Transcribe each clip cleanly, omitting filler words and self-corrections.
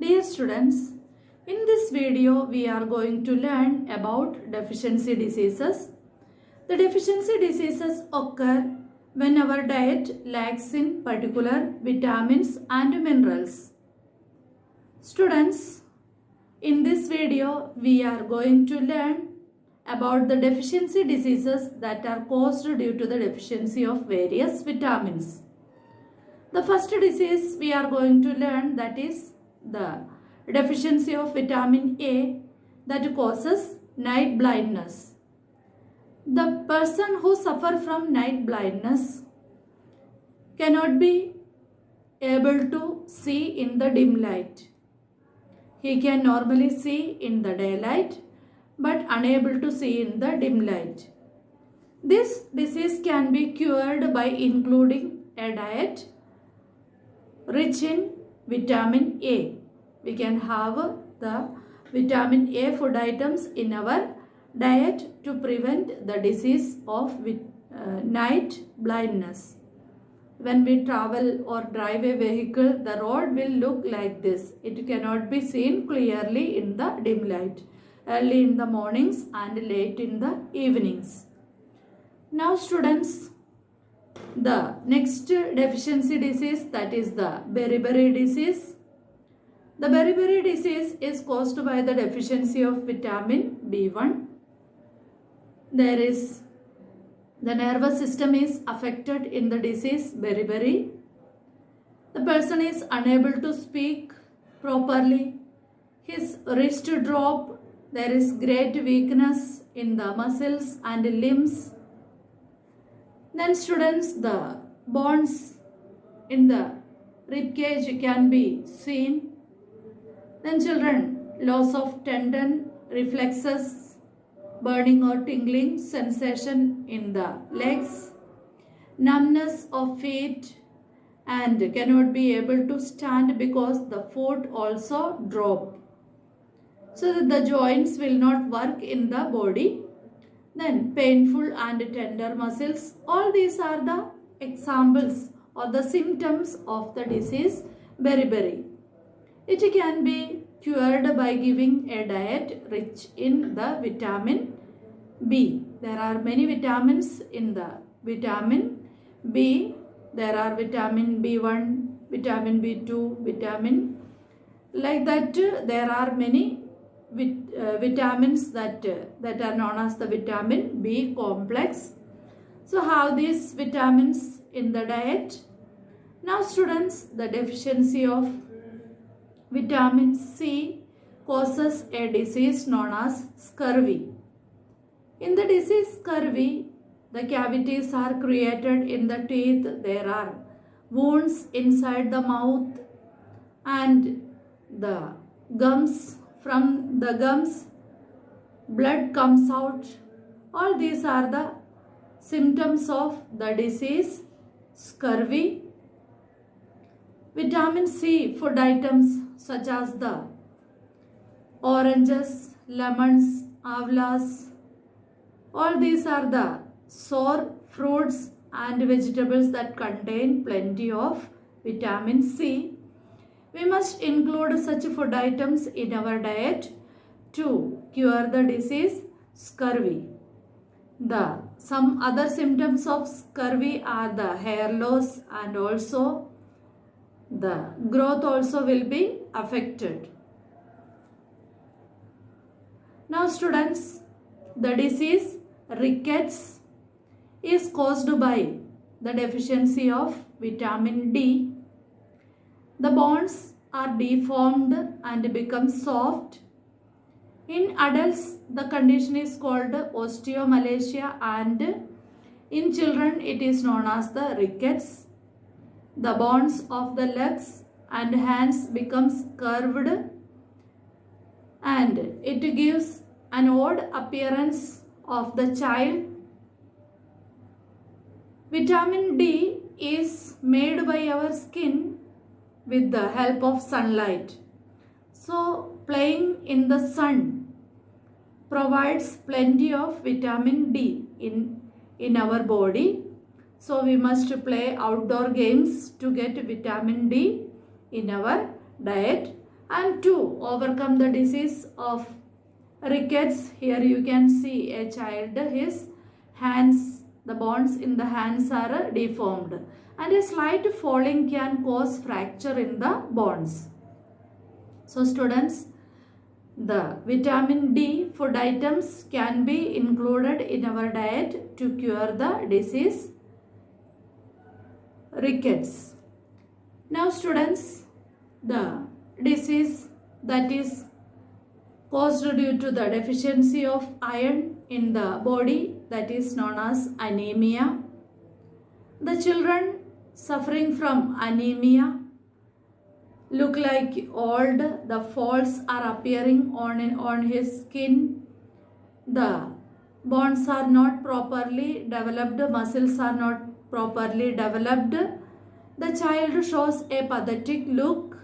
Dear students, in this video we are going to learn about deficiency diseases. The deficiency diseases occur when our diet lacks in particular vitamins and minerals. Students, in this video we are going to learn about the deficiency diseases that are caused due to the deficiency of various vitamins. The first disease we are going to learn, that is the deficiency of vitamin A, that causes night blindness. The person who suffers from night blindness cannot be able to see in the dim light. He can normally see in the daylight but unable to see in the dim light. This disease can be cured by including a diet rich in vitamin A. We can have the vitamin A food items in our diet to prevent the disease of night blindness. When we travel or drive a vehicle, the road will look like this. It cannot be seen clearly in the dim light, early in the mornings and late in the evenings. Now students, the next deficiency disease, that is the Beriberi disease. The Beriberi disease is caused by the deficiency of vitamin B1. The nervous system is affected in the disease Beriberi. The person is unable to speak properly. His wrist drop. There is great weakness in the muscles and limbs. Then students, the bones in the rib cage can be seen. Then children, loss of tendon, reflexes, burning or tingling sensation in the legs, numbness of feet, and cannot be able to stand because the foot also drop, so that the joints will not work in the body. Then painful and tender muscles. All these are the examples or the symptoms of the disease Beriberi. It can be cured by giving a diet rich in the vitamin B. There are many vitamins in the vitamin B. There are vitamin B1, vitamin B2, vitamin, like that. There are many vitamins that are known as the vitamin B complex. So have these vitamins in the diet. Now students, the deficiency of vitamin C causes a disease known as scurvy. In the disease scurvy, the cavities are created in the teeth. There are wounds inside the mouth and the gums. From the gums, blood comes out. All these are the symptoms of the disease scurvy. Vitamin C food items such as the oranges, lemons, avlas, all these are the sour fruits and vegetables that contain plenty of vitamin C. We must include such food items in our diet to cure the disease scurvy. Some other symptoms of scurvy are the hair loss, and also the growth also will be affected. Now students, the disease rickets is caused by the deficiency of vitamin D. The bones are deformed and become soft. In adults, the condition is called osteomalacia, and in children it is known as the rickets. The bones of the legs and hands becomes curved, and it gives an odd appearance of the child. Vitamin D is made by our skin with the help of sunlight. So playing in the sun provides plenty of vitamin D in our body. So we must play outdoor games to get vitamin D in our diet. And to overcome the disease of rickets, here you can see a child, his hands, the bones in the hands are deformed, and a slight falling can cause fracture in the bones. So students, the vitamin D food items can be included in our diet to cure the disease rickets. Now students, the disease that is caused due to the deficiency of iron in the body, that is known as anemia. The children suffering from anemia look like old, the folds are appearing on his skin, the bones are not properly developed, muscles are not properly developed, the child shows a pathetic look.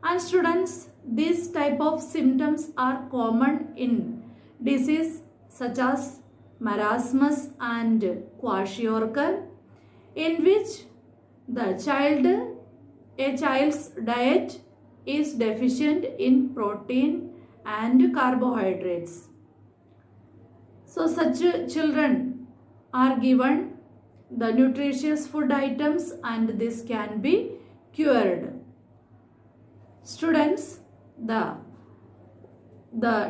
And students, these type of symptoms are common in disease such as marasmus and kwashiorkor, in which a child's diet is deficient in protein and carbohydrates. So such children are given the nutritious food items and this can be cured. Students, the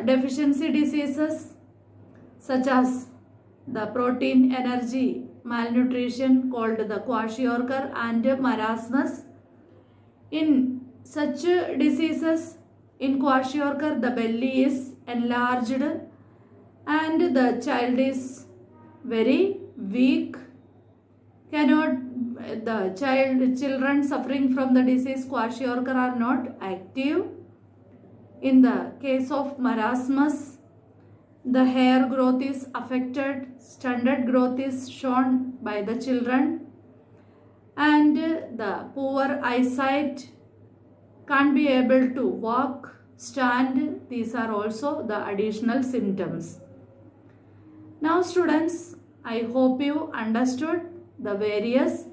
deficiency diseases such as the protein energy malnutrition called the kwashiorkor and marasmus. In such diseases, in kwashiorkor, the belly is enlarged and the child is very weak. Children suffering from the disease kwashiorkor are not active. In the case of marasmus, the hair growth is affected, stunted growth is shown by the children, and the poor eyesight, can't be able to walk, stand. These are also the additional symptoms. Now students, I hope you understood the various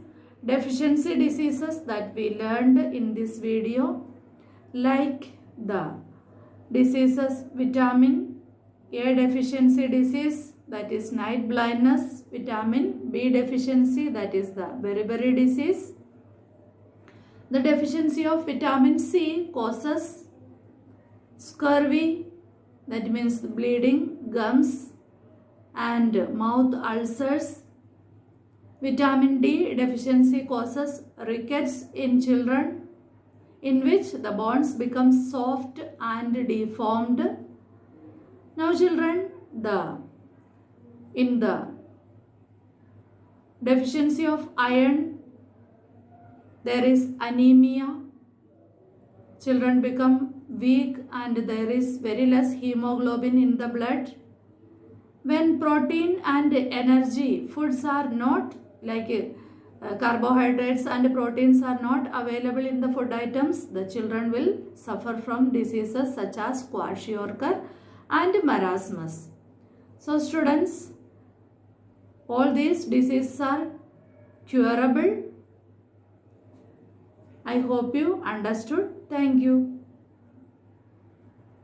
deficiency diseases that we learned in this video, like the diseases vitamin A deficiency disease, that is night blindness, vitamin B deficiency, that is the Beriberi disease. The deficiency of vitamin C causes scurvy, that means bleeding, gums and mouth ulcers. Vitamin D deficiency causes rickets in children, in which the bones become soft and deformed. Now children, in the deficiency of iron, there is anemia. Children become weak and there is very less hemoglobin in the blood. When protein and energy foods are not, like carbohydrates and proteins are not available in the food items, the children will suffer from diseases such as kwashiorkor and marasmus. So students, all these diseases are curable. I hope you understood. Thank you.